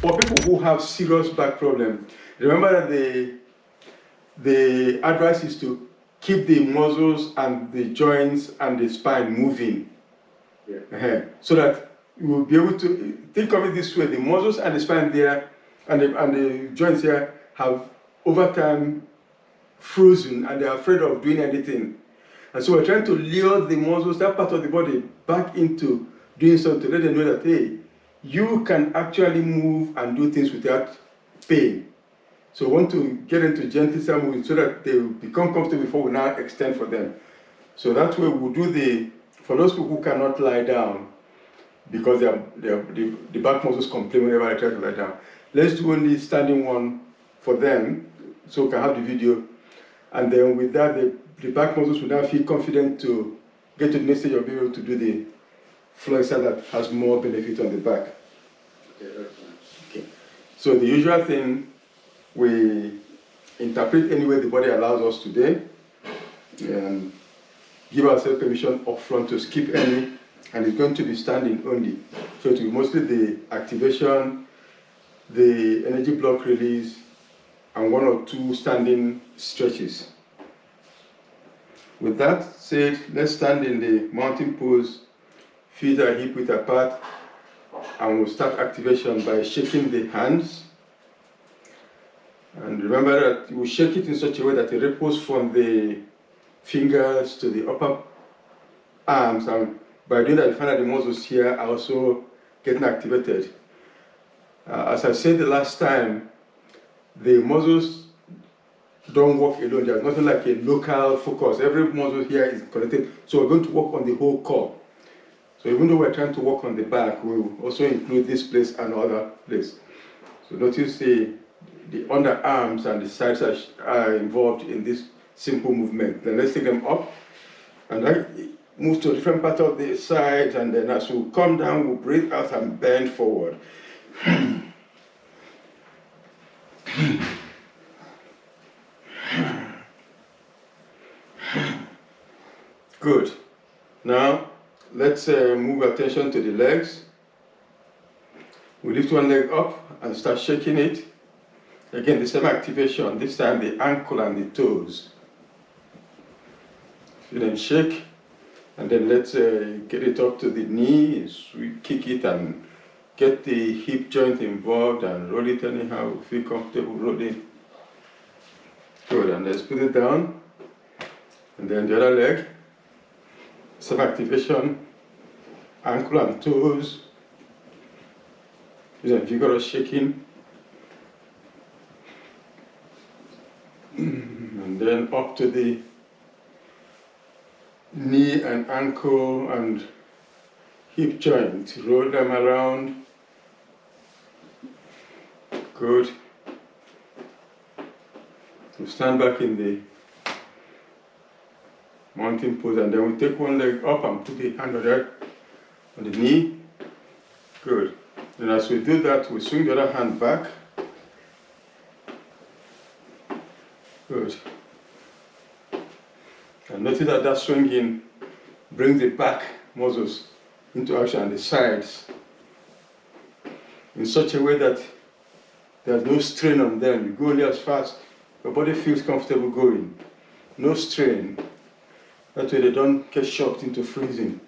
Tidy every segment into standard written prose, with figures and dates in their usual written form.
for people who have serious back problem, remember that the advice is to keep the muscles and the joints and the spine moving. Yeah. So that you will be able to think of it this way: the muscles and the spine there and the joints here have over time frozen and they're afraid of doing anything. And so we're trying to lure the muscles, that part of the body, back into doing something to let them know that, hey, you can actually move and do things without pain. So we want to get into gently start moving so that they will become comfortable before we now extend for them. So that way we'll do for those people who cannot lie down because the back muscles complain whenever I try to lie down. Let's do only standing one for them so we can have the video. And then with that, the back muscles will now feel confident to get to the next stage of being able to do the floor exercise that has more benefit on the back. Okay. So the usual thing, we interpret any way the body allows us today and give ourselves permission up front to skip any, and it's going to be standing only. So it will be mostly the activation, the energy block release, and 1 or 2 standing stretches. With that said, let's stand in the mountain pose, feet are hip width apart, and we'll start activation by shaking the hands. And remember that you will shake it in such a way that it ripples from the fingers to the upper arms, and by doing that you find that the muscles here are also getting activated. As I said the last time, the muscles don't work alone. There's nothing like a local focus. Every muscle here is connected. So we're going to work on the whole core. So even though we're trying to work on the back, we'll also include this place and other place. So notice the underarms and the sides are involved in this simple movement. Then let's take them up and I move to a different part of the side, and then as we come down, we'll breathe out and bend forward. Good. Now let's move attention to the legs. We lift one leg up and start shaking it. Again, the same activation, this time the ankle and the toes. You then shake, and then let's get it up to the knees. We kick it and get the hip joint involved and roll it anyhow. Feel comfortable rolling. Good, and let's put it down. And then the other leg, same activation, ankle and toes. Use a vigorous shaking. And then up to the knee and ankle and hip joint. Roll them around. Good. We stand back in the mountain pose, and then we take one leg up and put the hand on the knee. Good. Then as we do that, we swing the other hand back. Good. And notice that swinging brings the back muscles into action and the sides in such a way that there's no strain on them. You go only as fast, your body feels comfortable going. No strain. That way they don't get shocked into freezing.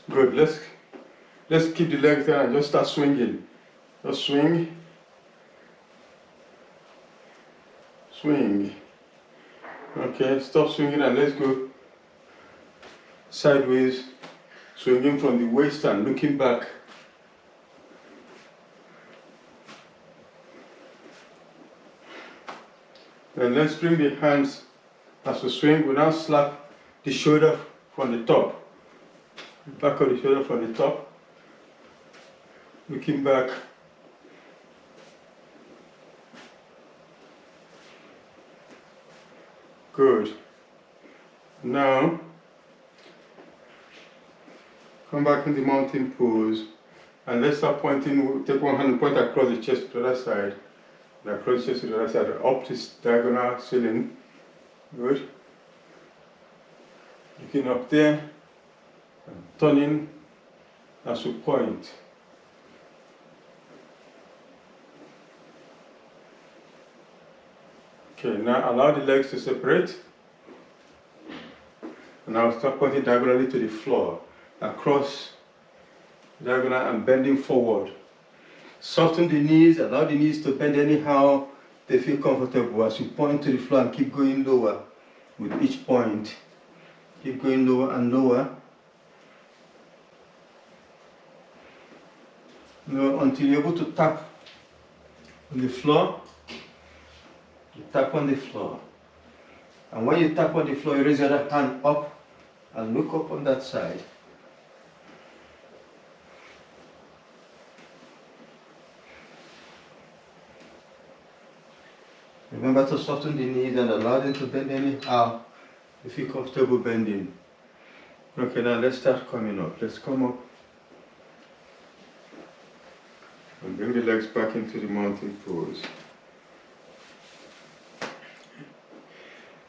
Good. Let's keep the legs there and just start swinging. Just swing. Swing. Okay, stop swinging and let's go sideways, swinging from the waist and looking back. Then let's bring the hands as we swing. We now slap the shoulder from the top. Back of the shoulder from the top. Looking back. Good. Now, come back in the mountain pose and let's start pointing. Take one hand and point across the chest to the other side. And across the chest to the other side, up this diagonal ceiling. Good. Looking up there and turning as we point. Okay, now allow the legs to separate. And now start pointing diagonally to the floor, across diagonal and bending forward. Soften the knees, allow the knees to bend anyhow they feel comfortable as you point to the floor and keep going lower with each point. Keep going lower and lower. Until you're able to tap on the floor. You tap on the floor. And when you tap on the floor, you raise your other hand up and look up on that side. Remember to soften the knees and allow them to bend anyhow you feel comfortable bending. Okay, now let's start coming up. Let's come up and bring the legs back into the mountain pose.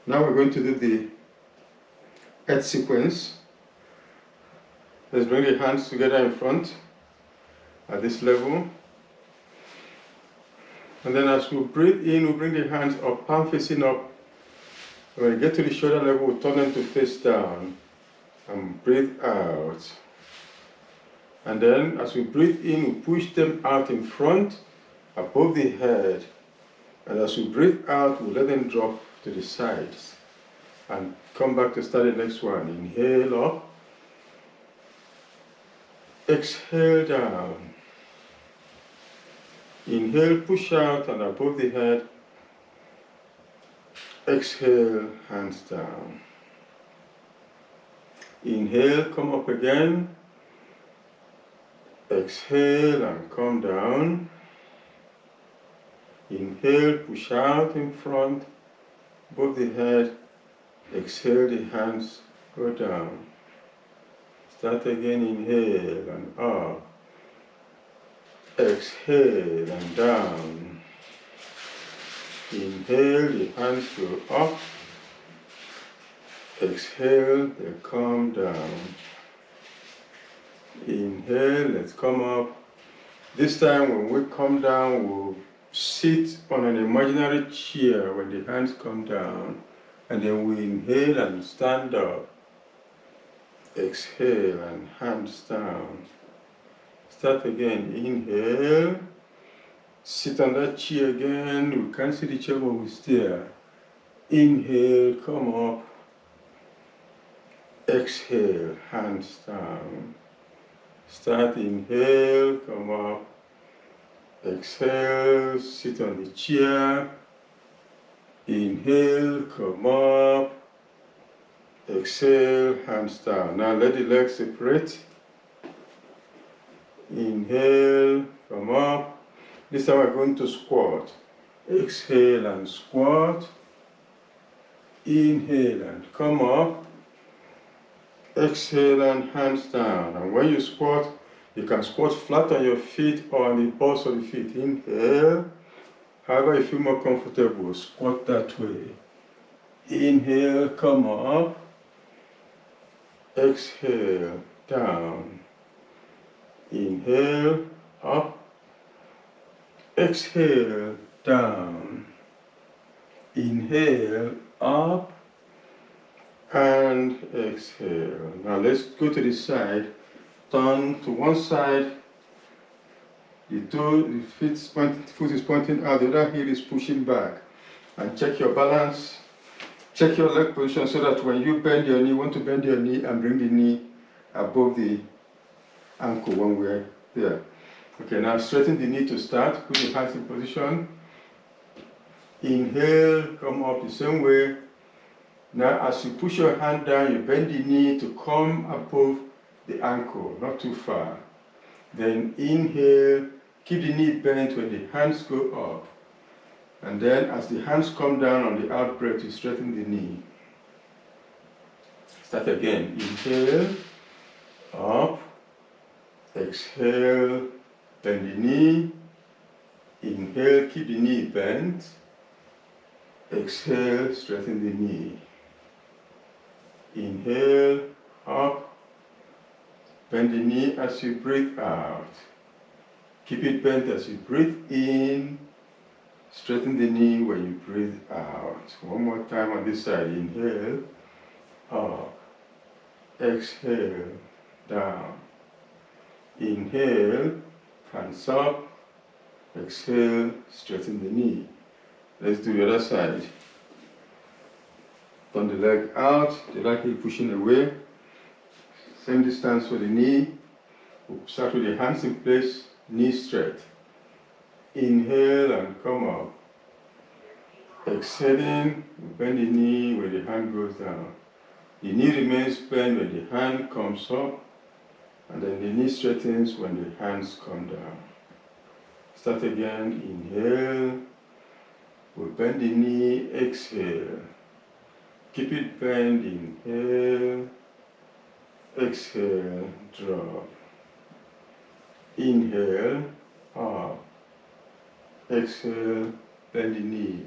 Now we're going to do the earth sequence. Let's bring the hands together in front at this level. And then as we breathe in, we bring the hands up, palm facing up. When we get to the shoulder level, we turn them to face down and breathe out. And then as we breathe in, we push them out in front, above the head. And as we breathe out, we let them drop to the sides. And come back to start the next one. Inhale up. Exhale down. Inhale, push out and above the head. Exhale, hands down. Inhale, come up again. Exhale and come down. Inhale, push out in front, above the head. Exhale, the hands go down. Start again, inhale and up. Exhale and down. Inhale, the hands go up. Exhale, they come down. Inhale, let's come up. This time when we come down, we'll sit on an imaginary chair when the hands come down. And then we inhale and stand up. Exhale and hands down. Start again, inhale. Sit on that chair again. We can't see the chair when we stare. Inhale, come up. Exhale, hands down. Start, inhale, come up. Exhale, sit on the chair. Inhale, come up. Exhale, hands down. Now let the legs separate. Inhale, come up. This time we're going to squat. Exhale and squat. Inhale and come up. Exhale and hands down. And when you squat, you can squat flat on your feet or on the balls of the feet. Inhale. However you feel more comfortable, squat that way. Inhale, come up. Exhale, down. Inhale, up. Exhale, down. Inhale, up. And exhale. Now let's go to the side. Turn to one side. The foot is pointing out, the other heel is pushing back. And check your balance. Check your leg position so that when you bend your knee, you want to bend your knee and bring the knee above the ankle when we're there. Okay, now straighten the knee to start. Put the hands in position. Inhale, come up the same way. Now as you push your hand down, you bend the knee to come above the ankle, not too far. Then inhale, keep the knee bent when the hands go up. And then as the hands come down on the out breath, you straighten the knee. Start again. Inhale, up. Exhale, bend the knee. Inhale, keep the knee bent. Exhale, straighten the knee. Inhale, up. Bend the knee as you breathe out. Keep it bent as you breathe in. Straighten the knee when you breathe out. One more time on this side. Inhale, up. Exhale, down. Inhale, hands up. Exhale, straighten the knee. Let's do the other side. Turn the leg out, the right heel pushing away. Same distance for the knee. We'll start with the hands in place, knee straight. Inhale and come up. Exhaling, bend the knee when the hand goes down. The knee remains bent when the hand comes up, and then the knee straightens when the hands come down. Start again, inhale. We'll bend the knee, exhale. Keep it bent, inhale. Exhale, drop. Inhale, up. Exhale, bend the knee.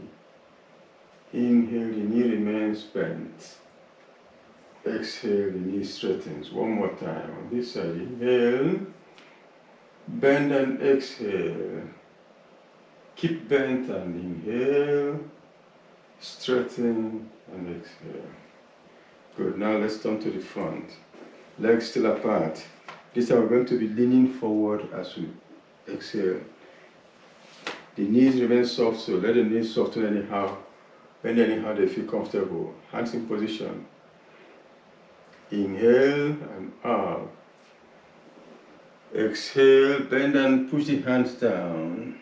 Inhale, the knee remains bent. Exhale, the knee straightens. One more time on this side. Inhale, bend and exhale. Keep bent and inhale. Straighten and exhale. Good, now let's turn to the front. Legs still apart. This time we're going to be leaning forward as we exhale. The knees remain soft, so let the knees soften anyhow. Bend anyhow they feel comfortable. Hands in position. Inhale and up. Exhale, bend and push the hands down.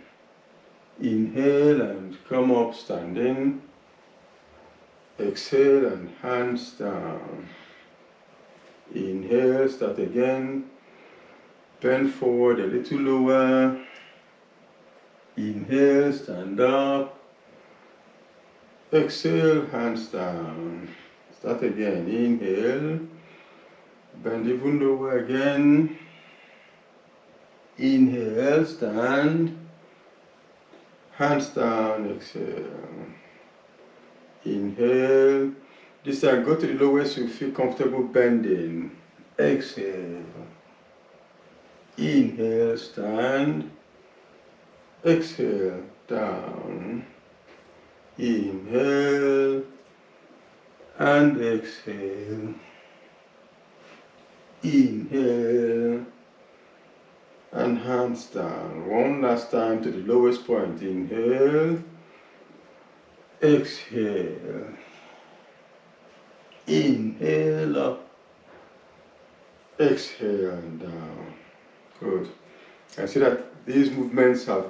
Inhale and come up standing. Exhale and hands down. Inhale, start again. Bend forward a little lower. Inhale, stand up. Exhale, hands down. Start again. Inhale. Bend even lower again. Inhale, stand. Hands down, exhale. Inhale. This time, go to the lowest you feel comfortable bending. Exhale. Inhale, stand. Exhale, down. Inhale and exhale. Inhale and hands down. One last time to the lowest point. Inhale. Exhale. Inhale up. Exhale and down. Good. I see that these movements have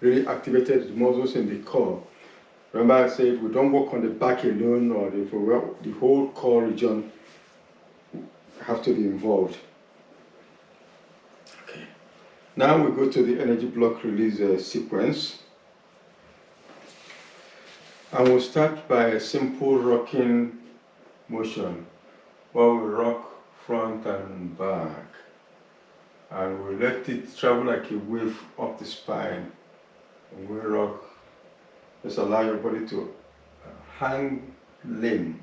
really activated the muscles in the core. Remember I said we don't work on the back alone, or the whole core region have to be involved. Okay. Now we go to the energy block release sequence. And we'll start by a simple rocking motion where we rock front and back. And we let it travel like a wave up the spine. And we rock. Just allow your body to hang limp,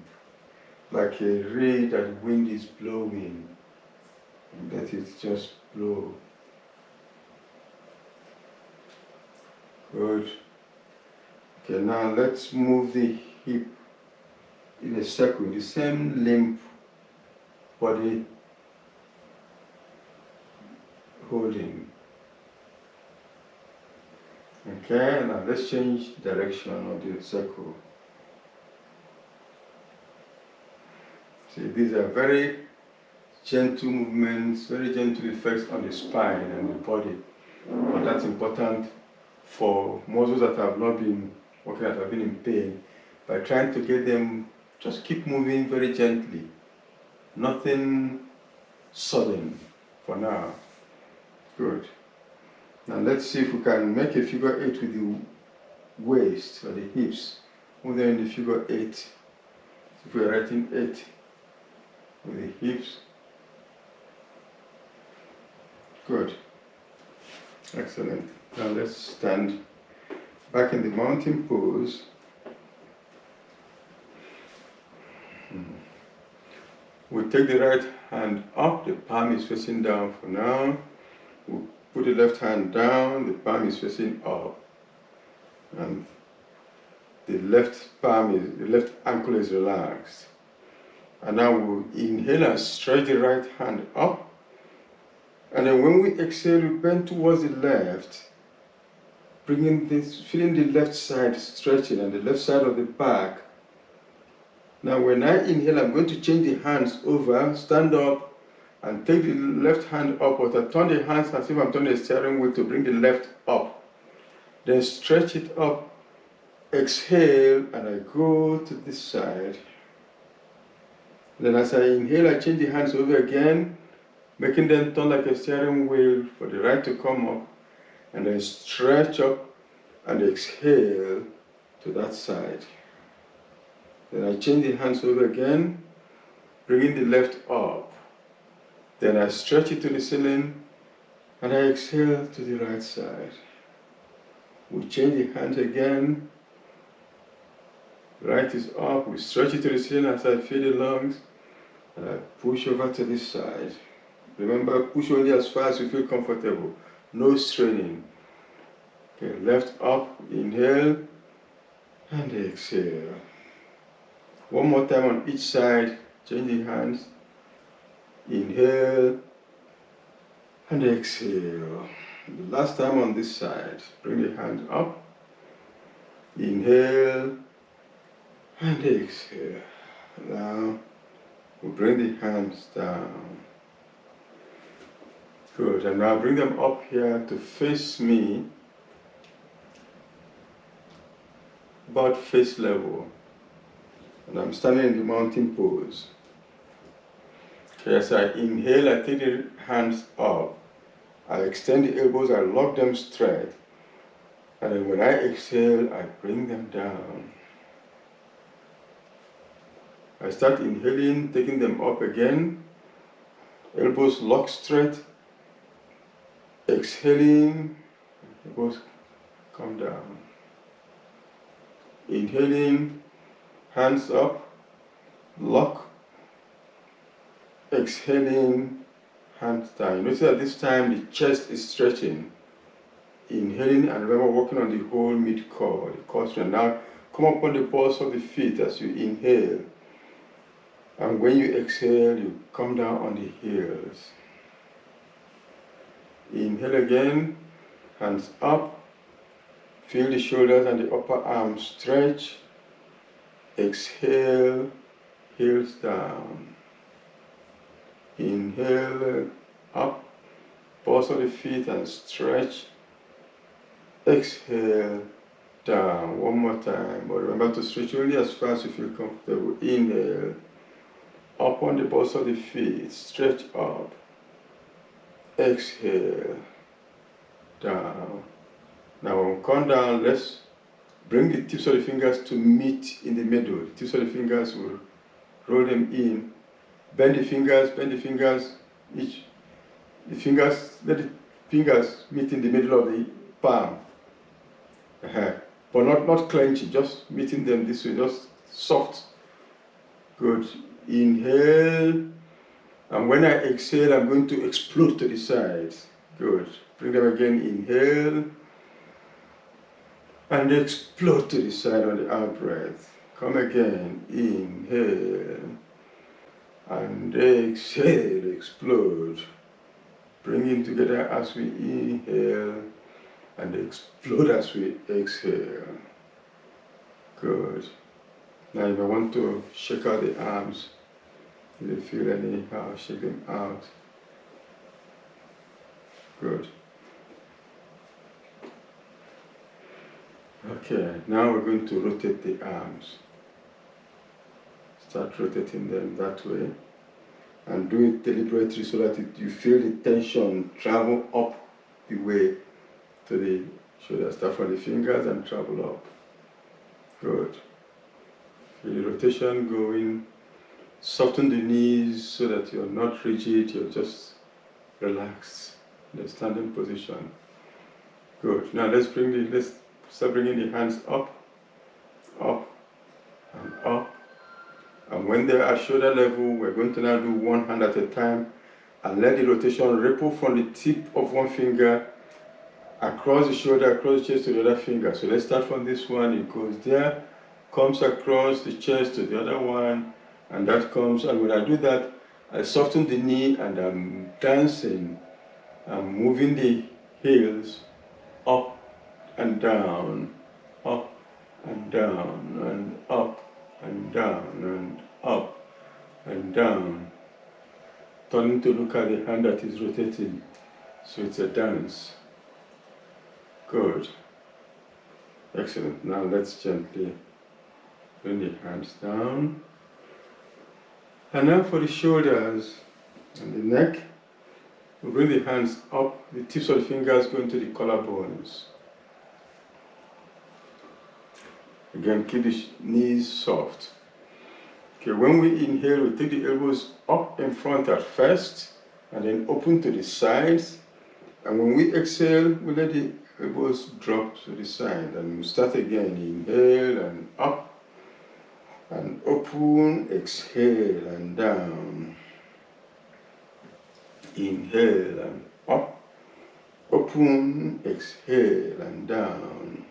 like a ray that the wind is blowing. And let it just blow. Good. Okay, now let's move the hip in a circle, the same limp body holding. Okay, now let's change direction of the circle. See, these are very gentle movements, very gentle effects on the spine and the body. But that's important for muscles that have not been working, that have been in pain. By trying to get them, just keep moving very gently. Nothing sudden for now. Good. Now let's see if we can make a figure 8 with the waist or the hips. Move them in the figure 8. If we are writing 8 with the hips. Good. Excellent. Now let's stand back in the mountain pose. We'll take the right hand up, the palm is facing down for now. We'll put the left hand down, the palm is facing up. And the left ankle is relaxed. And now we'll inhale and stretch the right hand up. And then when we exhale, we bend towards the left, feeling the left side stretching and the left side of the back. Now when I inhale, I'm going to change the hands over, stand up, and take the left hand upwards. I turn the hands as if I'm turning the steering wheel to bring the left up. Then stretch it up, exhale, and I go to this side. Then as I inhale, I change the hands over again, making them turn like a steering wheel for the right to come up, and then stretch up and exhale to that side. Then I change the hands over again, bringing the left up. Then I stretch it to the ceiling, and I exhale to the right side. We change the hands again. Right is up, we stretch it to the ceiling as I feel the lungs, and I push over to this side. Remember, push only as far as you feel comfortable, no straining. Okay, left up, inhale, and exhale. One more time on each side, change the hands, inhale, and exhale. The last time on this side, bring the hand up, inhale, and exhale. Now, we'll bring the hands down. Good, and now bring them up here to face me, about face level. And I'm standing in the mountain pose. Okay, as I inhale, I take the hands up. I extend the elbows, I lock them straight. And then when I exhale, I bring them down. I start inhaling, taking them up again. Elbows locked straight. Exhaling, elbows come down. Inhaling, hands up, lock. Exhaling, hands down. You notice that this time the chest is stretching. Inhaling, and remember working on the whole mid-core, the core strength. Now come up on the balls of the feet as you inhale. And when you exhale, you come down on the heels. Inhale again, hands up. Feel the shoulders and the upper arms stretch. Exhale, heels down. Inhale, up, balls of the feet and stretch. Exhale, down. One more time, but remember to stretch only as far as you feel comfortable. Inhale, up on the balls of the feet, stretch up. Exhale, down. Now when we come down, let's bring the tips of the fingers to meet in the middle. The tips of the fingers will roll them in. Bend the fingers, let the fingers meet in the middle of the palm. But not clenching, just meeting them this way, just soft. Good. Inhale. And when I exhale, I'm going to explode to the sides. Good. Bring them again. Inhale. And explode to the side on the out breath. Come again. Inhale. And exhale. Explode. Bring it together as we inhale. And explode as we exhale. Good. Now you may want to shake out the arms. If you feel anyhow, shake them out. Good. Okay, now we're going to rotate the arms. Start rotating them that way. And do it deliberately so that you feel the tension travel up the way to the shoulder. Start from the fingers and travel up. Good. Feel the rotation going. Soften the knees so that you're not rigid, you're just relaxed in the standing position. Good. Now let's start bringing the hands up, up, and And when they're at shoulder level, we're going to now do one hand at a time and let the rotation ripple from the tip of one finger across the shoulder, across the chest to the other finger. So let's start from this one. It goes there, comes across the chest to the other one, and that comes. And when I do that, I soften the knee and I'm dancing. I'm moving the heels up and down, up and down, and up and down, and up and down. Turning to look at the hand that is rotating. So it's a dance. Good. Excellent. Now let's gently bring the hands down. And now for the shoulders and the neck, we bring the hands up, the tips of the fingers go into the collarbones. Again, keep the knees soft. Okay, when we inhale, we take the elbows up in front at first, and then open to the sides. And when we exhale, we let the elbows drop to the side. And we start again, inhale and up, and open, exhale and down. Inhale and up, open, exhale and down.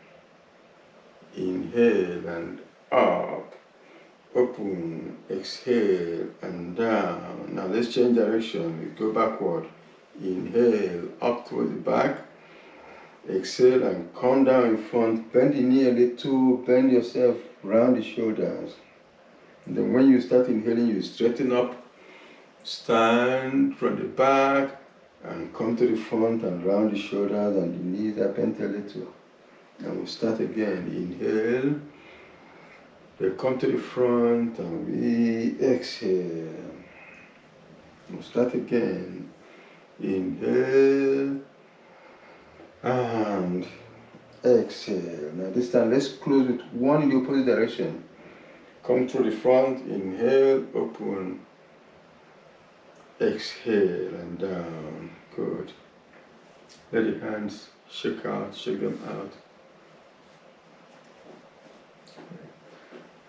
Inhale and up, open, exhale and down. Now let's change direction. We go backward. Inhale, up towards the back. Exhale and come down in front. Bend the knee a little, bend yourself round the shoulders. And then when you start inhaling, you straighten up, stand from the back, and come to the front and round the shoulders and the knees are bent a little. And we start again. Inhale. They come to the front and we exhale. We'll start again. Inhale and exhale. Now this time let's close with one in the opposite direction. Come through the front, inhale, open, exhale and down. Good. Let the hands shake them out.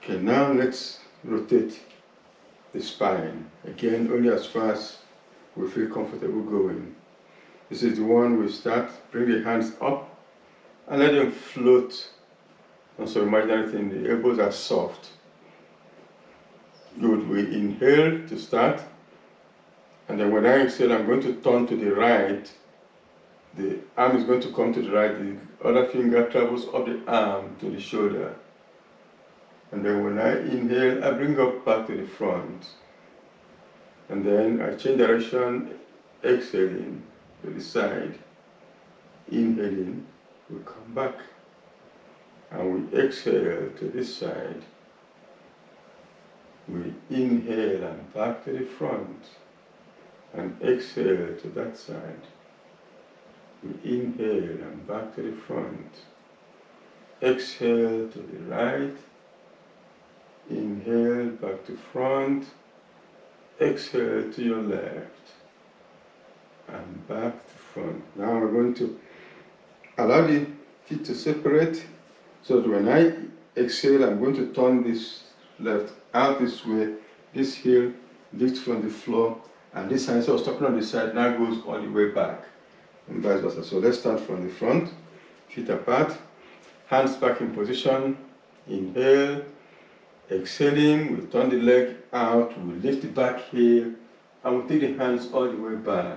Okay, now let's rotate the spine. Again, only as far as we feel comfortable going. This is the one we start. Bring the hands up and let them float. Also imagine anything, the elbows are soft. Good, we inhale to start. And then when I exhale, I'm going to turn to the right. The arm is going to come to the right. The other finger travels up the arm to the shoulder. And then when I inhale, I bring up back to the front. And then I change direction, exhaling to the side. Inhaling, we come back. And we exhale to this side. We inhale and back to the front. And exhale to that side. We inhale and back to the front. Exhale to the right. Inhale back to front. Exhale to your left. And back to front. Now we're going to allow the feet to separate. So that when I exhale, I'm going to turn this left out this way. This heel lifts from the floor. And this hand, so I was talking on the side, now goes all the way back. And vice versa. So let's start from the front. Feet apart. Hands back in position. Inhale. Exhaling, we turn the leg out, we lift the back heel, and we take the hands all the way back.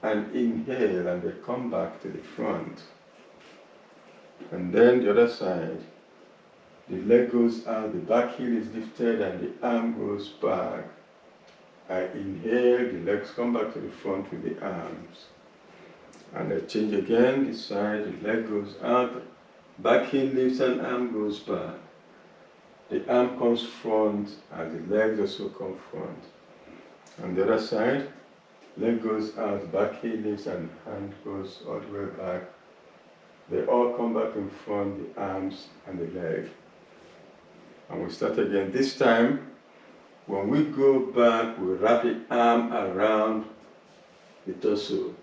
And inhale, and they come back to the front. And then the other side. The leg goes out, the back heel is lifted, and the arm goes back. I inhale, the legs come back to the front with the arms. And I change again, this side, the leg goes out, back heel lifts and arm goes back. The arm comes front and the legs also come front. On the other side, leg goes out, back heel lifts and hand goes all the way back. They all come back in front, the arms and the leg. And we start again. This time, when we go back, we wrap the arm around the torso.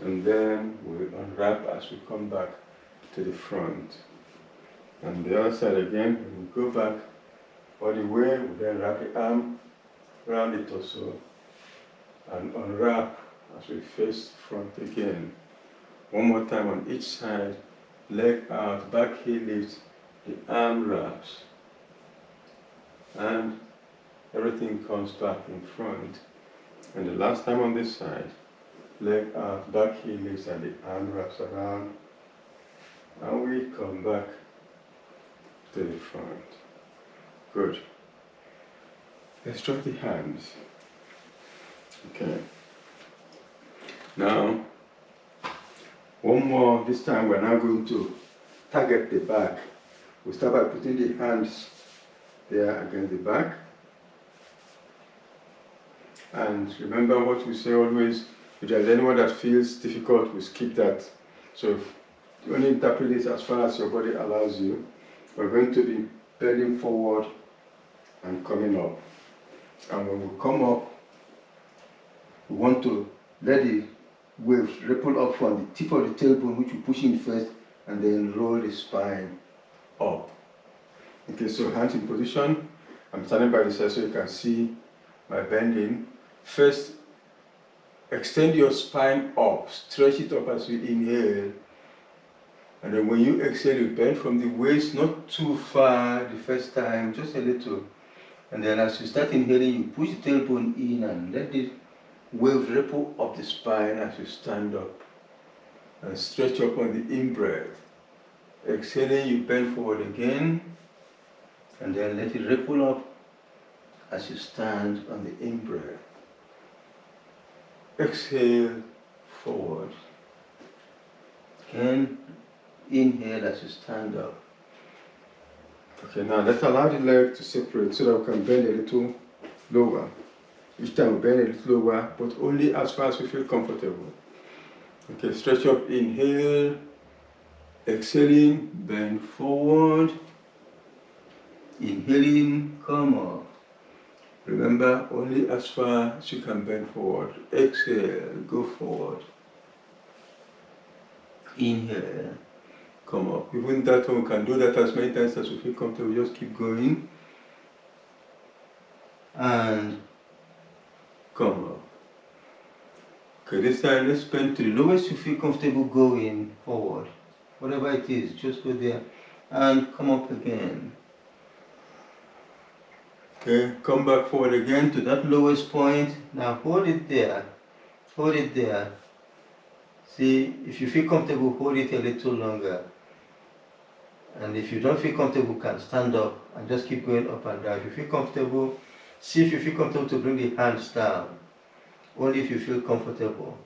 And then we unwrap as we come back to the front. And the other side again, we go back, all the way. We then wrap the arm around the torso and unwrap as we face front again. One more time on each side, leg out, back heel lifts, the arm wraps, and everything comes back in front. And the last time on this side, leg out, back heel lifts, and the arm wraps around, and we come back to the front. Good. Let's drop the hands. Okay. Now, one more. This time we're now going to target the back. We start by putting the hands there against the back. And remember what we say always, if there's anyone that feels difficult, we skip that. So if you only interpret this as far as your body allows you, we're going to be bending forward and coming up. And when we come up, we want to let the waves ripple up from the tip of the tailbone, which we push in first, and then roll the spine up. Okay, so hands in position. I'm standing by the side so you can see my bending. First, extend your spine up, stretch it up as you inhale. And then when you exhale, you bend from the waist, not too far the first time, just a little. And then as you start inhaling, you push the tailbone in and let the waves ripple up the spine as you stand up. And stretch up on the in-breath. Exhaling, you bend forward again. And then let it ripple up as you stand on the in-breath. Exhale, forward. Again, inhale as you stand up. Okay, now let's allow the leg to separate so that we can bend a little lower. Each time we bend a little lower, but only as far as we feel comfortable. Okay, stretch up, inhale. Exhaling, bend forward. Inhaling, come up. Remember, only as far as you can bend forward. Exhale, go forward. Inhale, come up. Even that one, we can do that as many times as we feel comfortable. Just keep going. And come up. Okay, this time let's bend to the lowest you feel comfortable going forward. Whatever it is, just go there and come up again. Okay, come back forward again to that lowest point. Now hold it there. Hold it there. See, if you feel comfortable, hold it a little longer. And if you don't feel comfortable, you can stand up and just keep going up and down. If you feel comfortable, see if you feel comfortable to bring the hands down. Only if you feel comfortable.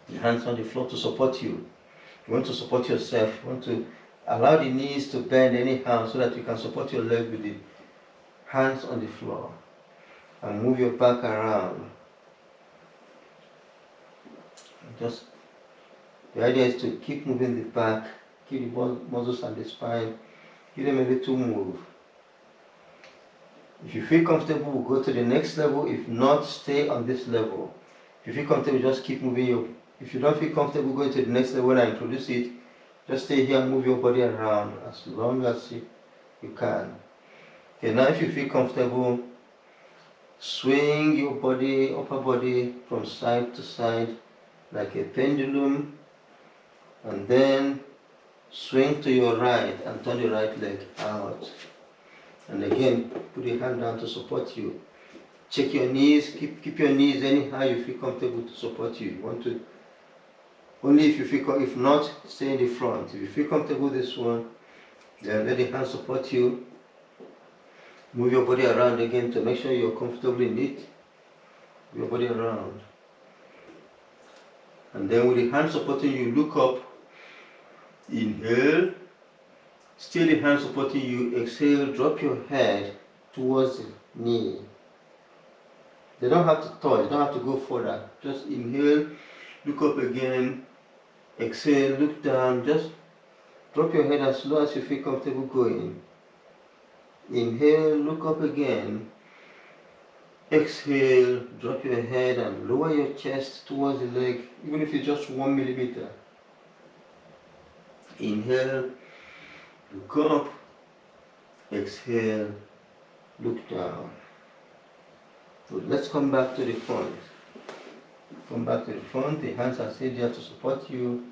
The hands on the floor to support you. You want to support yourself. You want to allow the knees to bend anyhow so that you can support your leg with the hands on the floor. And move your back around. Just the idea is to keep moving the back, keep the muscles and the spine, give them a little move. If you feel comfortable, we'll go to the next level. If not, stay on this level. If you feel comfortable, just keep moving your. If you don't feel comfortable, go to the next level. When I introduce it, just stay here and move your body around as long as you can. Okay, now if you feel comfortable, swing your body, upper body from side to side like a pendulum, and then swing to your right and turn the right leg out. And again, put your hand down to support you. Check your knees, keep your knees anyhow you feel comfortable to support you. You want to, only if you feel, if not, stay in the front. If you feel comfortable this one, then let the hand support you. Move your body around again to make sure you're comfortable in it. Move your body around. And then with the hand supporting you, look up. Inhale. Still the hand supporting you. Exhale. Drop your head towards the knee. They don't have to touch. You don't have to go further. Just inhale. Look up again. Exhale. Look down. Just drop your head as low as you feel comfortable going. Inhale. Look up again. Exhale, drop your head and lower your chest towards the leg, even if it's just 1 millimeter. Inhale, look up. exhale, look down. Good. Let's come back to the front. Come back to the front, the hands are still there to support you.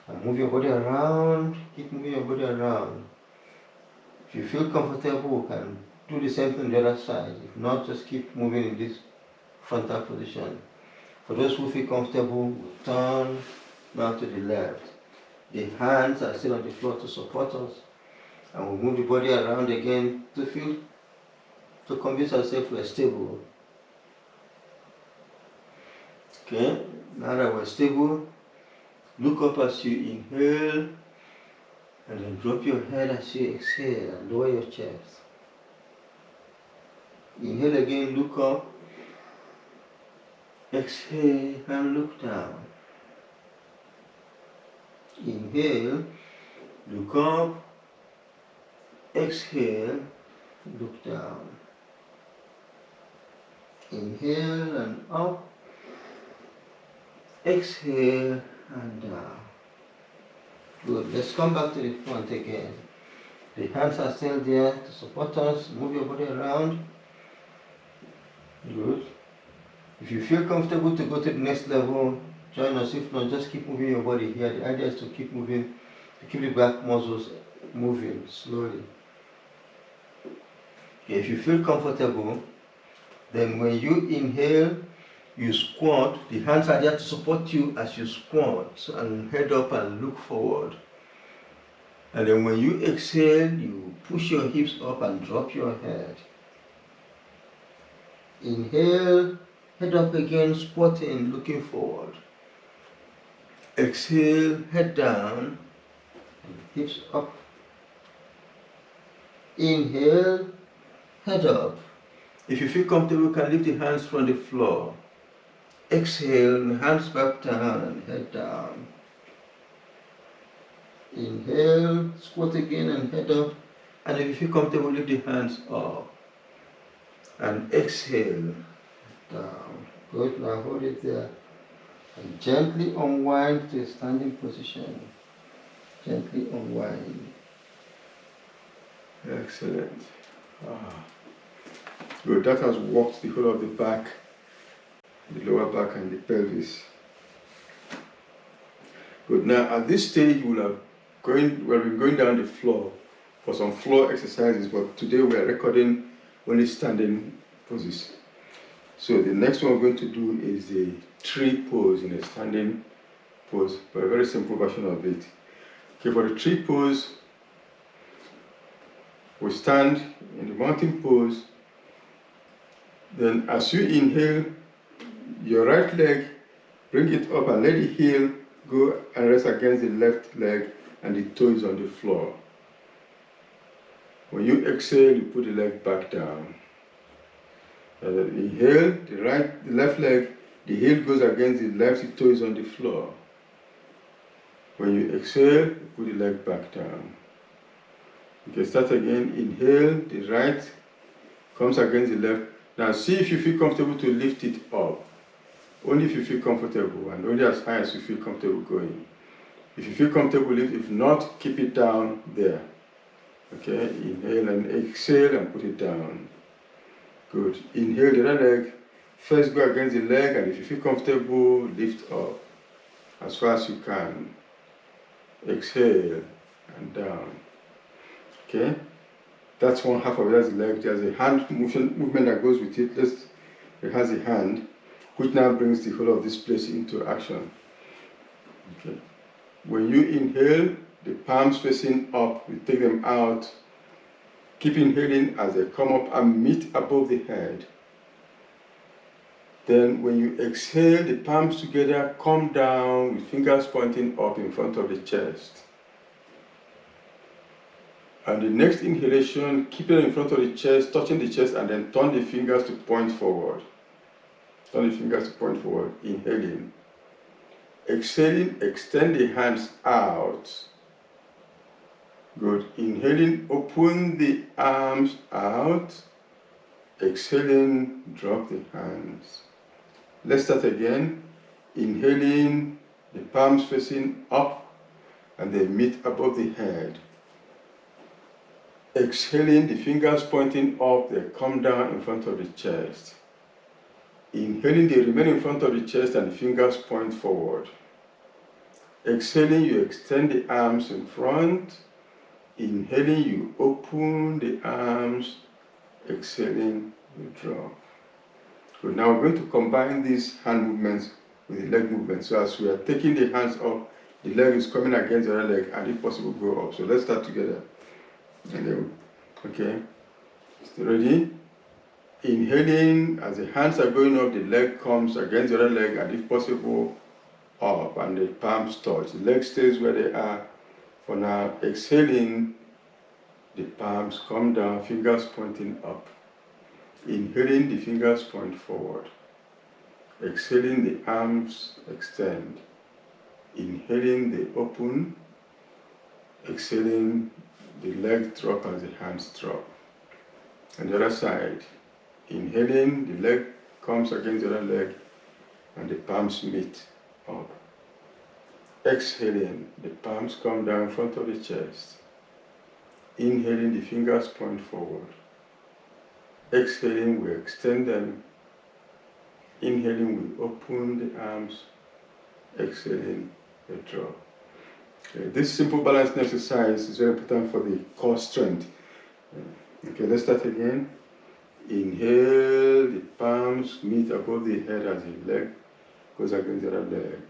And move your body around, keep moving your body around. If you feel comfortable, you can do the same thing on the other side. If not, just keep moving in this frontal position. For those who feel comfortable, we'll turn now to the left. The hands are still on the floor to support us. And we'll move the body around again to convince ourselves we're stable. Okay, now that we're stable, look up as you inhale, and then drop your head as you exhale and lower your chest. Inhale again, look up. Exhale and look down. Inhale, look up. Exhale, look down. Inhale and up. Exhale and down. Good. Let's come back to the front again. The hands are still there to support us. Move your body around. Good. If you feel comfortable to go to the next level, join us. If not, just keep moving your body here. The idea is to keep moving, to keep the back muscles moving slowly. Okay, if you feel comfortable, then when you inhale, you squat. The hands are there to support you as you squat and head up and look forward. And then when you exhale, you push your hips up and drop your head. Inhale, head up again, squatting, looking forward. Exhale, head down, and hips up. Inhale, head up. If you feel comfortable, you can lift the hands from the floor. Exhale, hands back down and head down. Inhale, squat again and head up. And if you feel comfortable, lift the hands up. And exhale, down. Good, now hold it there. And gently unwind to a standing position. Gently unwind. Excellent. Good, that has worked the whole of the back, the lower back and the pelvis. Good, now at this stage we'll have been going down the floor for some floor exercises, but today we are recording only standing poses. So the next one we're going to do is the tree pose in a standing pose, but a very simple version of it. Okay, for the tree pose, we stand in the mountain pose. Then as you inhale, your right leg, bring it up and let the heel go and rest against the left leg and the toe is on the floor. When you exhale, you put the leg back down. And then inhale, the left leg, the heel goes against the left, the toe is on the floor. When you exhale, you put the leg back down. You can start again. Inhale, the right comes against the left. Now see if you feel comfortable to lift it up. Only if you feel comfortable and only as high as you feel comfortable going. If you feel comfortable, lift. If not, keep it down there. Okay, inhale and exhale and put it down. Good. Inhale the other leg. First go against the leg, and if you feel comfortable, lift up as far as you can. Exhale and down. Okay, that's one half of it. That's the leg. There's a hand movement that goes with it. It has a hand, which now brings the whole of this place into action. Okay. When you inhale, the palms facing up, you take them out. Keep inhaling as they come up and meet above the head. Then when you exhale, the palms together come down with fingers pointing up in front of the chest. And the next inhalation, keep it in front of the chest, touching the chest, and then turn the fingers to point forward. Turn the fingers to point forward, inhaling. Exhaling, extend the hands out. Good. Inhaling, open the arms out. Exhaling, drop the hands. Let's start again. Inhaling, the palms facing up, and they meet above the head. Exhaling, the fingers pointing up, they come down in front of the chest. Inhaling, they remain in front of the chest and the fingers point forward. Exhaling, you extend the arms in front. Inhaling, you open the arms. Exhaling, you drop. Good. Now we're going to combine these hand movements with the leg movement. So as we are taking the hands up, the leg is coming against the other leg, and if possible, go up. So let's start together. And then, okay. Still ready? Inhaling, as the hands are going up, the leg comes against the other leg, and if possible, up, and the palms touch. The leg stays where they are for now. Exhaling, the palms come down, fingers pointing up. Inhaling, the fingers point forward. Exhaling, the arms extend. Inhaling, they open. Exhaling, the leg drop as the hands drop. And the other side. Inhaling, the leg comes against the other leg and the palms meet up. Exhaling, the palms come down in front of the chest. Inhaling, the fingers point forward. Exhaling, we extend them. Inhaling, we open the arms. Exhaling, we drop. Okay, this simple balancing exercise is very important for the core strength. Okay, let's start again. Inhale, the palms meet above the head as the leg goes against the other leg.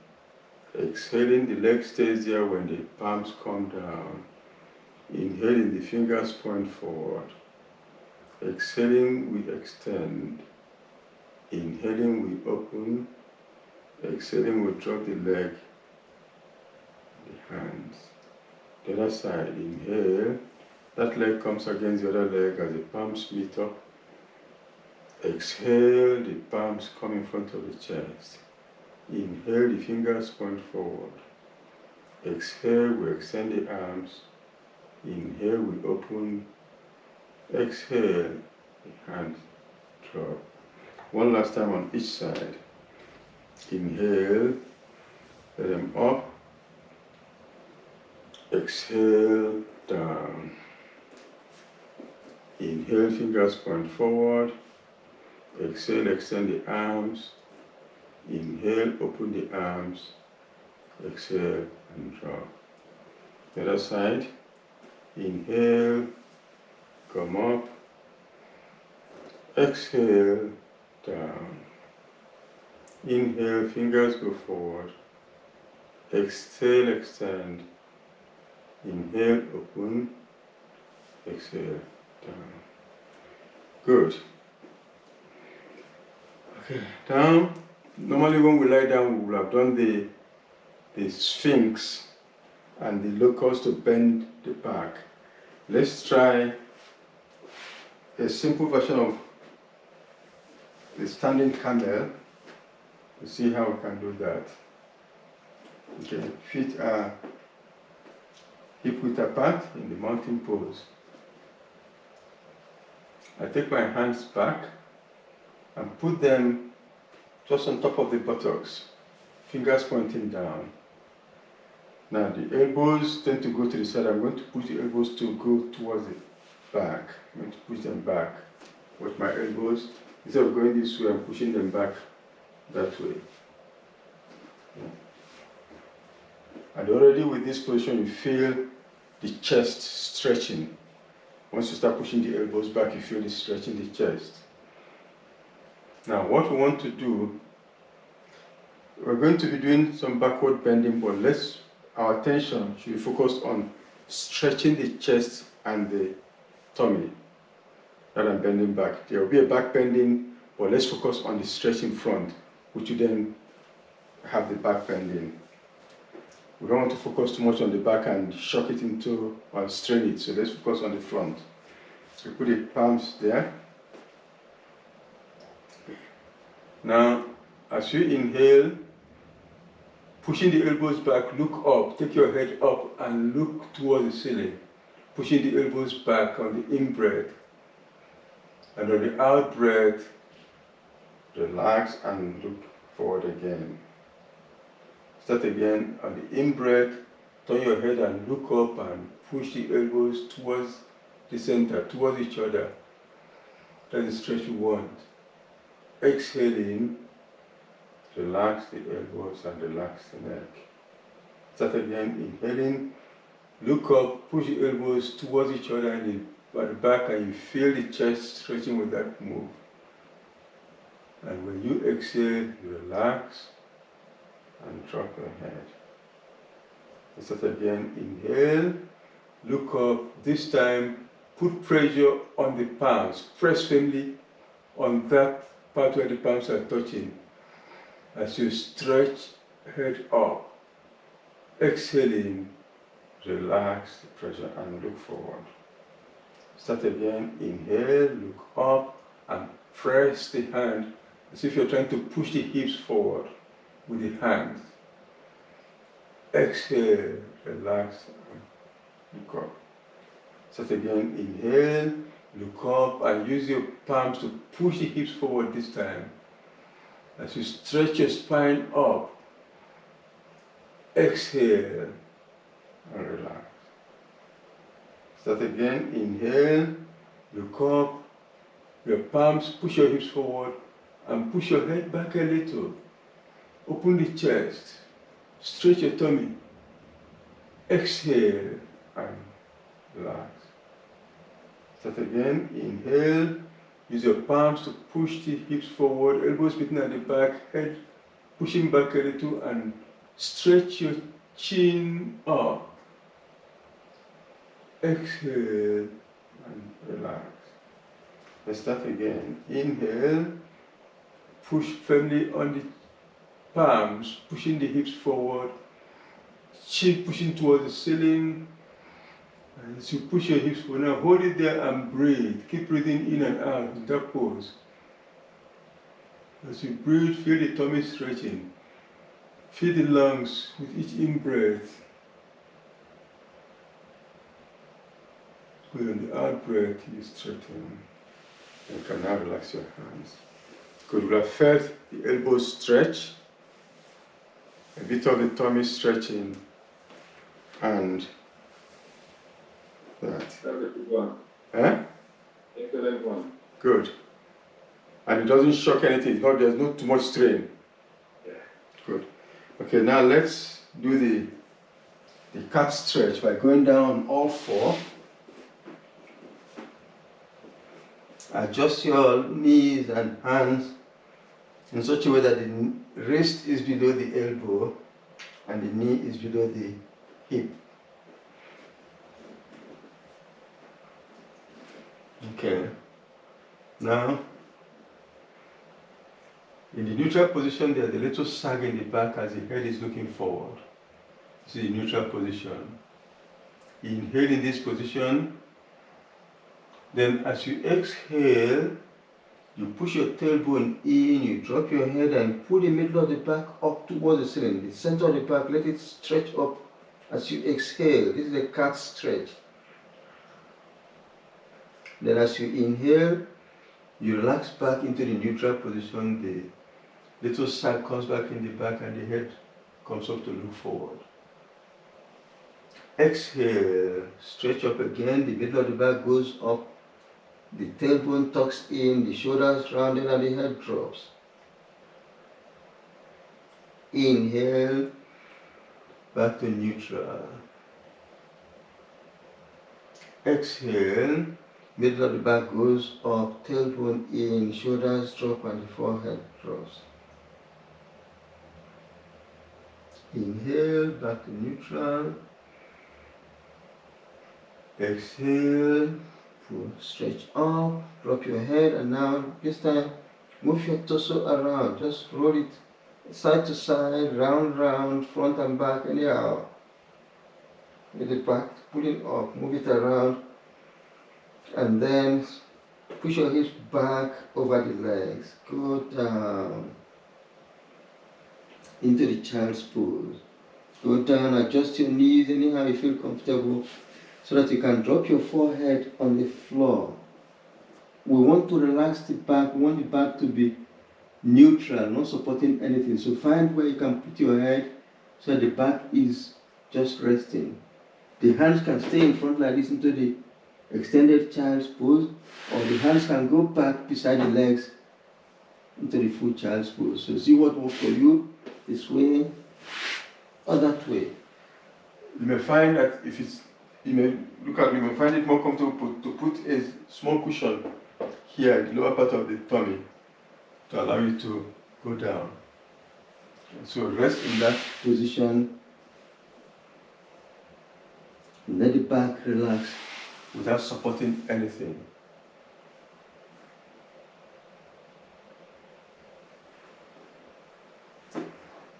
Exhaling, the leg stays there when the palms come down. Inhaling, the fingers point forward. Exhaling, we extend. Inhaling, we open. Exhaling, we drop the leg, the hands. The other side, inhale. That leg comes against the other leg as the palms meet up. Exhale, the palms come in front of the chest. Inhale, the fingers point forward. Exhale, we extend the arms. Inhale, we open. Exhale, the hands drop. One last time on each side. Inhale, let them up. Exhale, down. Inhale, fingers point forward. Exhale, extend the arms. Inhale, open the arms. Exhale, and drop. The other side. Inhale, come up. Exhale, down. Inhale, fingers go forward. Exhale, extend. Inhale, open. Exhale, down. Good. Okay, down. Normally when we lie down, we will have done the sphinx and the locust to bend the back. Let's try a simple version of the standing camel to see how we can do that. Okay, feet are hip width apart in the mountain pose. I take my hands back and put them just on top of the buttocks, fingers pointing down. Now the elbows tend to go to the side. I'm going to push the elbows to go towards the back. I'm going to push them back with my elbows. Instead of going this way, I'm pushing them back that way. And already with this position, you feel the chest stretching. Once you start pushing the elbows back, you feel the stretch in the chest. Now, what we want to do, we're going to be doing some backward bending, but our attention should be focused on stretching the chest and the tummy rather than bending back. There will be a back bending, but let's focus on the stretch in front, which will then have the back bending. We don't want to focus too much on the back and shock it into or strain it, so let's focus on the front. So put the palms there. Now, as you inhale, pushing the elbows back, look up, take your head up and look towards the ceiling. Pushing the elbows back on the in-breath. And on the out-breath, relax and look forward again. Start again on the in-breath, turn your head and look up and push the elbows towards the center towards each other. That's the stretch you want. Exhaling, relax the elbows and relax the neck. Start again, inhaling, look up, push the elbows towards each other and at the back, and you feel the chest stretching with that move. And when you exhale, you relax and drop your head. Start again, inhale, look up, this time put pressure on the palms, press firmly on that part where the palms are touching. As you stretch head up, exhaling, relax the pressure and look forward. Start again, inhale, look up and press the hand as if you're trying to push the hips forward with the hands. Exhale, relax and look up. Start again, inhale, look up and use your palms to push the hips forward this time. As you stretch your spine up, exhale and relax. Start again, inhale, look up, your palms, push your hips forward and push your head back a little. Open the chest, stretch your tummy, exhale and relax. Start again, inhale, use your palms to push the hips forward, elbows meeting at the back, head pushing back a little and stretch your chin up. Exhale and relax. Let's start again. Inhale, push firmly on the palms, pushing the hips forward, chin pushing towards the ceiling. And as you push your hips forward, now hold it there and breathe. Keep breathing in and out in that pose. As you breathe, feel the tummy stretching. Feel the lungs with each in-breath. With on the out-breath, you straighten. You can now relax your hands. Good. We'll have felt the elbows stretch, a bit of the tummy stretching, and that. That's a good one. Eh? Excellent one. Good. And it doesn't shock anything. There's not too much strain. Yeah. Good. Okay, now let's do the cat stretch by going down on all four. Adjust your knees and hands in such a way that the wrist is below the elbow and the knee is below the hip. Okay. Now, in the neutral position, there's a little sag in the back as the head is looking forward. This is the neutral position. Inhale in this position. Then as you exhale, you push your tailbone in, you drop your head and pull the middle of the back up towards the ceiling. The center of the back, let it stretch up as you exhale. This is a cat stretch. Then as you inhale, you relax back into the neutral position. The little sag comes back in the back and the head comes up to look forward. Exhale, stretch up again, the middle of the back goes up, the tailbone tucks in, the shoulders rounded and the head drops. Inhale, back to neutral. Exhale, middle of the back goes up, tailbone in, shoulders drop and the forehead drops. Inhale, back to neutral. Exhale, stretch up, drop your head, and now this time move your torso around. Just roll it side to side, round, front and back, anyhow. With the back, pull it up, move it around, and then push your hips back over the legs. Go down into the child's pose. Go down, adjust your knees anyhow you feel comfortable, so that you can drop your forehead on the floor. We want to relax the back, we want the back to be neutral, not supporting anything. So find where you can put your head so that the back is just resting. The hands can stay in front like this into the extended child's pose, or the hands can go back beside the legs into the full child's pose. So see what works for you, this way or that way. You may find that if it's, you may find it more comfortable to put a small cushion here in the lower part of the tummy to allow you to go down. So rest in that Position. Let the back relax. without supporting anything.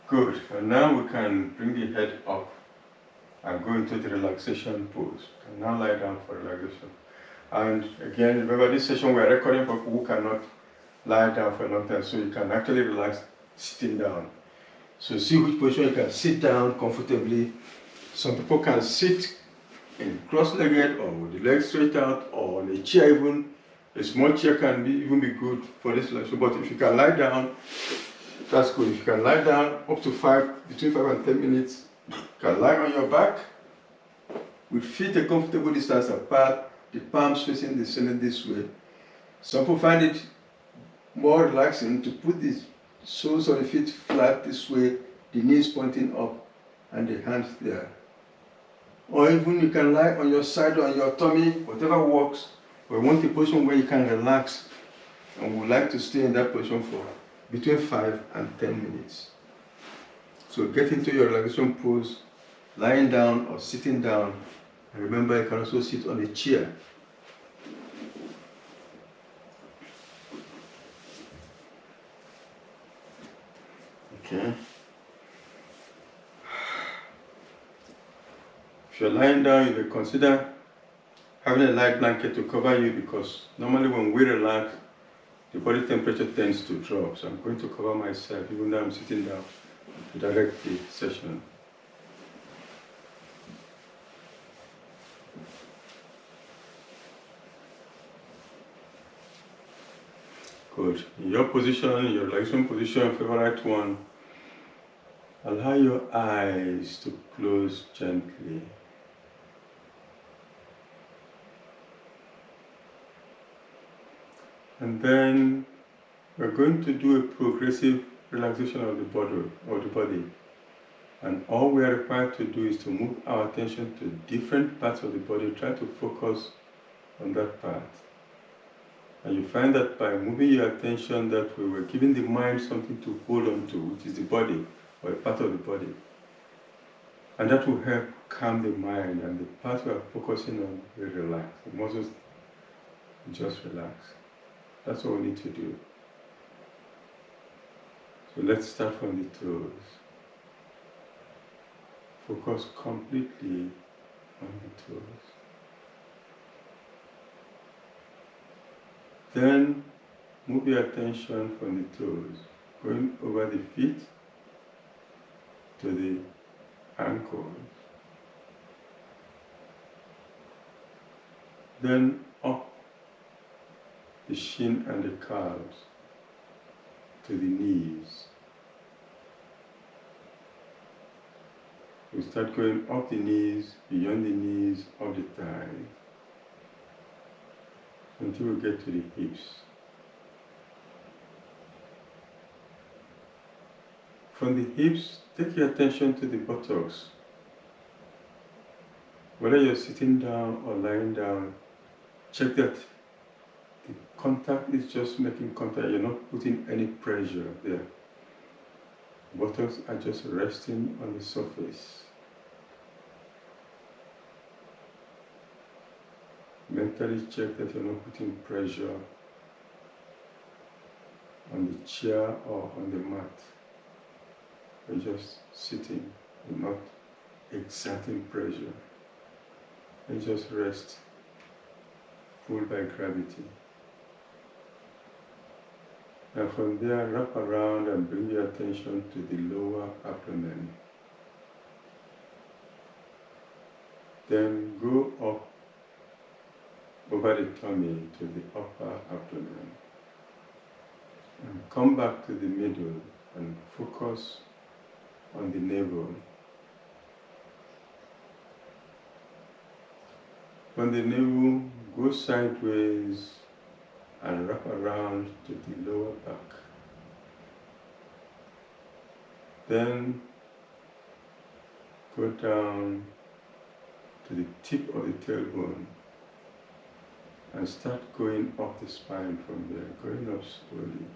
Good. And now we can bring the head up and go into the relaxation pose. And now lie down for relaxation. And again, remember this session we are recording for people who cannot lie down for a long time, so you can actually relax sitting down. So see which position you can sit down comfortably. Some people can sit in cross-legged or with the legs straight out or on a chair even. A small chair can even be good for this relaxation. But if you can lie down, that's good. If you can lie down up to between 5 and 10 minutes, you can lie on your back with feet a comfortable distance apart, the palms facing the ceiling this way. Some people find it more relaxing to put the soles of the feet flat this way, the knees pointing up, and the hands there. Or even you can lie on your side or on your tummy, whatever works. We want a position where you can relax, and we would like to stay in that position for between 5 and 10 minutes. So get into your relaxation pose, lying down or sitting down. And remember, you can also sit on a chair. Okay. If you're lying down, you may consider having a light blanket to cover you, because normally when we relax, the body temperature tends to drop. So I'm going to cover myself even though I'm sitting down to direct the session. Good. In your position, your relaxation position, favorite one, allow your eyes to close gently. And then we're going to do a progressive relaxation of the body. And all we are required to do is to move our attention to different parts of the body, try to focus on that part. And you find that by moving your attention that way, we're giving the mind something to hold on to, which is the body, or a part of the body. And that will help calm the mind, and the part we are focusing on will relax. The muscles just relax. That's what we need to do. So let's start from the toes. Focus completely on the toes. Then move your attention from the toes, going over the feet to the ankles. Then up the shin and the calves to the knees. We start going up the knees, beyond the knees, up the thighs, until we get to the hips. From the hips, take your attention to the buttocks. Whether you're sitting down or lying down, check that the contact is just making contact. You're not putting any pressure there. Buttocks are just resting on the surface. Mentally check that you're not putting pressure on the chair or on the mat. You're just sitting, you're not exerting pressure. You just rest, pulled by gravity. And from there, wrap around and bring your attention to the lower abdomen. Then go up over the tummy to the upper abdomen. And come back to the middle and focus on the navel. From the navel, go sideways and wrap around to the lower back. Then go down to the tip of the tailbone and start going up the spine from there, going up slowly.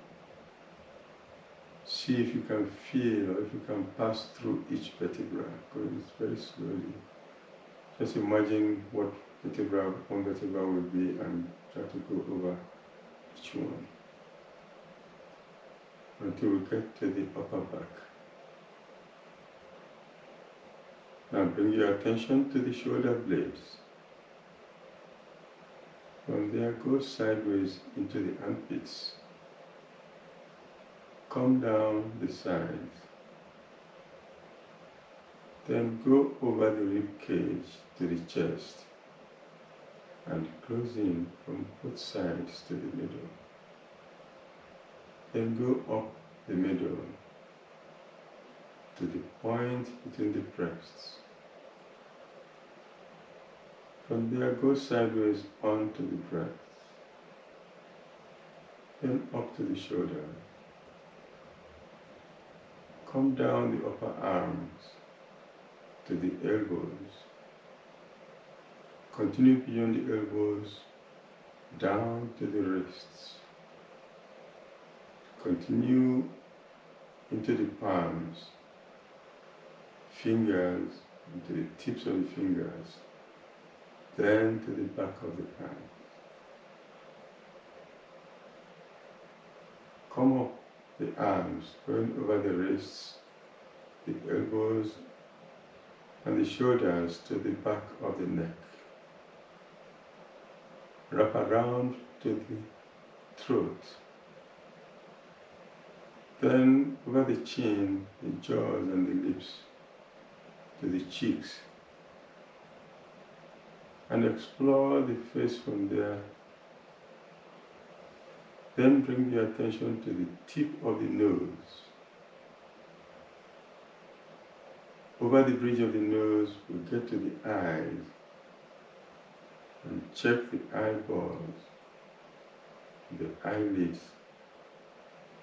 See if you can feel or if you can pass through each vertebra, going very slowly. Just imagine what vertebra one vertebra will be and try to go over each one until we get to the upper back. Now bring your attention to the shoulder blades. From there, go sideways into the armpits. Come down the sides. Then go over the rib cage to the chest and close in from both sides to the middle. Then go up the middle to the point between the breasts. From there, go sideways onto the breasts, then up to the shoulder. Come down the upper arms to the elbows. Continue beyond the elbows, down to the wrists. Continue into the palms, fingers, into the tips of the fingers, then to the back of the hand. Come up the arms, going over the wrists, the elbows, and the shoulders to the back of the neck. Wrap around to the throat. Then over the chin, the jaws and the lips, to the cheeks. And explore the face from there. Then bring your attention to the tip of the nose. Over the bridge of the nose, we get to the eyes and check the eyeballs, the eyelids,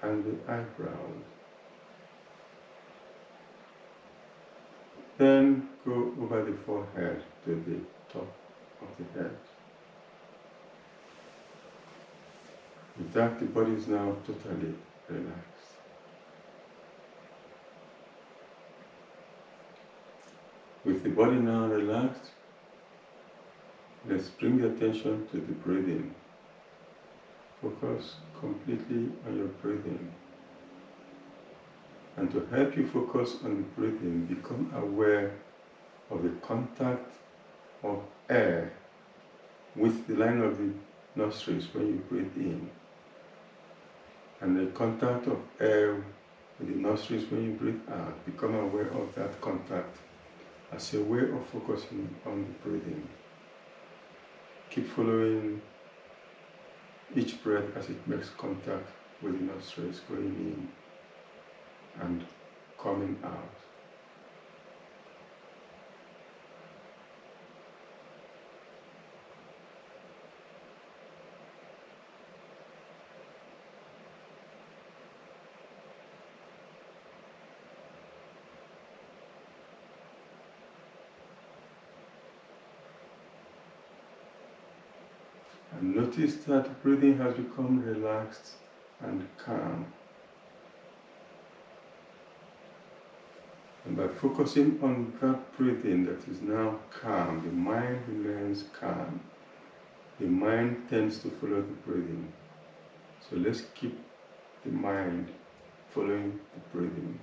and the eyebrows. Then go over the forehead to the top of the head. With that, the body is now totally relaxed. With the body now relaxed, let's bring the attention to the breathing. Focus completely on your breathing. And to help you focus on the breathing, become aware of the contact of air with the line of the nostrils when you breathe in, and the contact of air with the nostrils when you breathe out. Become aware of that contact as a way of focusing on the breathing. Keep following each breath as it makes contact with the nostrils going in and coming out. And notice that breathing has become relaxed and calm. And by focusing on that breathing that is now calm, the mind remains calm. The mind tends to follow the breathing. So let's keep the mind following the breathing.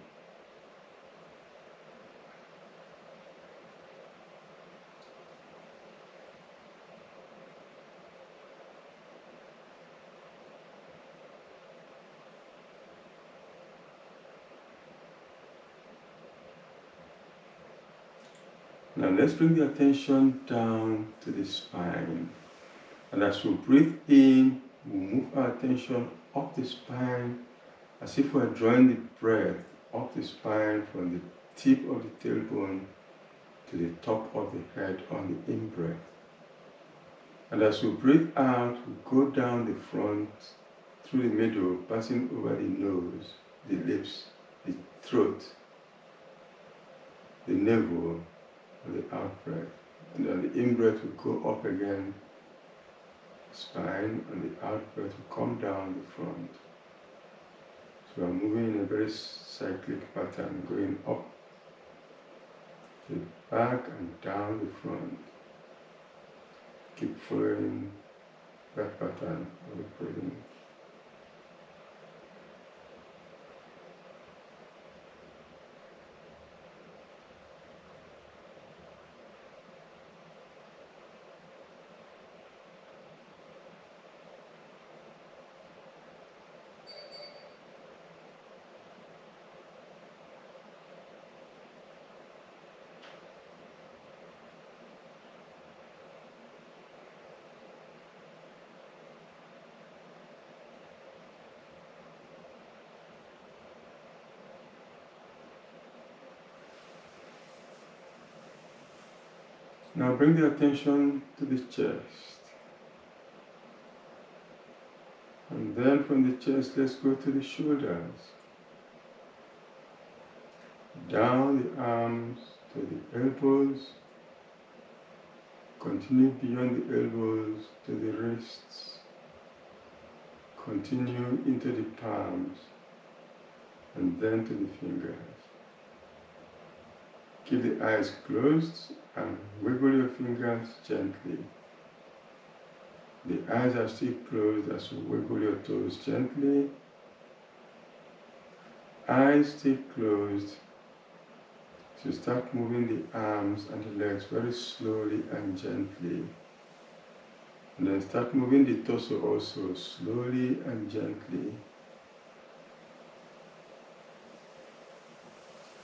Now let's bring the attention down to the spine. And as we breathe in, we move our attention up the spine as if we're drawing the breath up the spine from the tip of the tailbone to the top of the head on the in-breath. And as we breathe out, we go down the front, through the middle, passing over the nose, the lips, the throat, the navel, and the out breath. And then the in-breath will go up again, spine, and the out-breath will come down the front. So I'm moving in a very cyclic pattern, going up the back and down the front. Keep following that pattern of the breathing. Now bring the attention to the chest. And then from the chest, let's go to the shoulders. Down the arms to the elbows. Continue beyond the elbows to the wrists. Continue into the palms. And then to the fingers. Keep the eyes closed and wiggle your fingers gently. The eyes are still closed as you wiggle your toes gently. Eyes still closed. So start moving the arms and the legs very slowly and gently. And then start moving the torso also slowly and gently.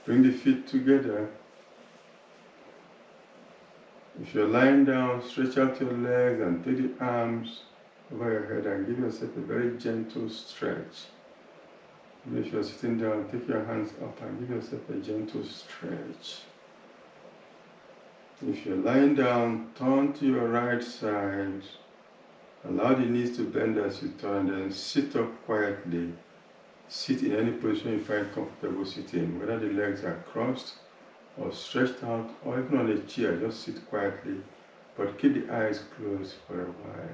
Bring the feet together. If you're lying down, stretch out your legs and take the arms over your head and give yourself a very gentle stretch. If you're sitting down, take your hands up and give yourself a gentle stretch. If you're lying down, turn to your right side. Allow the knees to bend as you turn, then sit up quietly. Sit in any position you find comfortable sitting, whether the legs are crossed or stretched out, or even on a chair, just sit quietly, but keep the eyes closed for a while.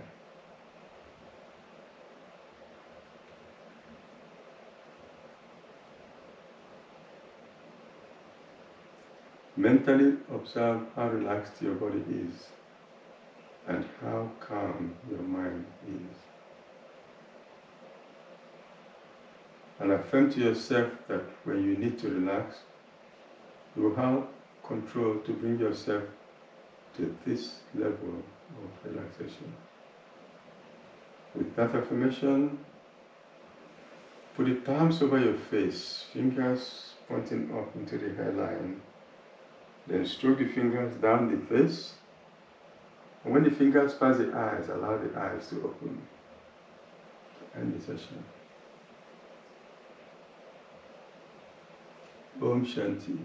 Mentally observe how relaxed your body is and how calm your mind is. And affirm to yourself that when you need to relax, you will have control to bring yourself to this level of relaxation. With that affirmation, put the palms over your face, fingers pointing up into the hairline. Then stroke the fingers down the face. And when the fingers pass the eyes, allow the eyes to open. End the session. Om Shanti.